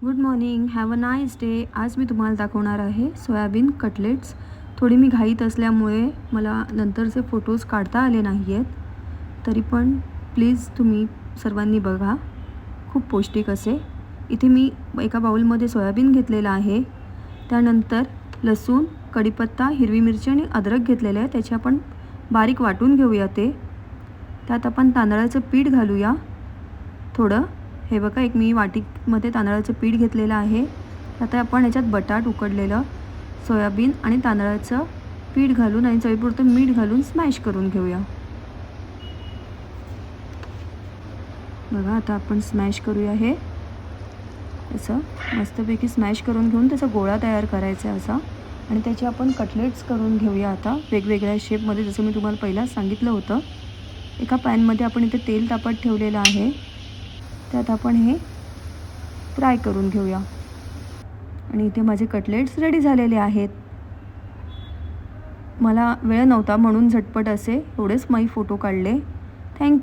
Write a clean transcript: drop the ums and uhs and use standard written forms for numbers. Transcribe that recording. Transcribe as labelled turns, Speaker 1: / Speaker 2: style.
Speaker 1: Good morning, have a nice day. आज मी तुम्हाला दाखवणार आहे सोयाबीन कटलेट्स. थोडी मी घाईत असल्यामुळे मला नंतरचे फोटोज काढता आले नाही आहेत. तरी पण प्लीज तुम्ही सर्वांनी बघा, खूप पौष्टिक असे. इथे मी एका बाउलमध्ये सोयाबीन घेतलेलं आहे. त्यानंतर लसूण, कढीपत्ता, हिरवी मिरची आणि अद्रक घेतलेलं आहे. त्याचे आपण बारीक वाटून घेऊया. त्यात आपण तांदळाचं पीठ घालूया थोडं. हे बघा, एक मी वाटीमध्ये तांदळाचं पीठ घेतलेलं आहे. आता आपण ह्याच्यात बटाट उकडलेलं, सोयाबीन आणि तांदळाचं पीठ घालून आणि चवीपुरतं मीठ घालून स्मॅश करून घेऊया. बघा, आता आपण स्मॅश करूया. हे असं मस्तपैकी स्मॅश करून घेऊन त्याचा गोळा तयार करायचा आहे असा, आणि त्याचे आपण कटलेट्स करून घेऊया आता वेगवेगळ्या शेपमध्ये, जसं मी तुम्हाला पहिलाच सांगितलं होतं. एका पॅनमध्ये आपण इथे तेल तापत ठेवलेलं आहे. त्यात आपण हे फ्राय करून घेऊया. आणि इथे माझे कटलेट्स रेडी झालेले आहेत. मला वेळ नव्हता म्हणून झटपट असे एवढेच मी फोटो काढले. थँक्यू.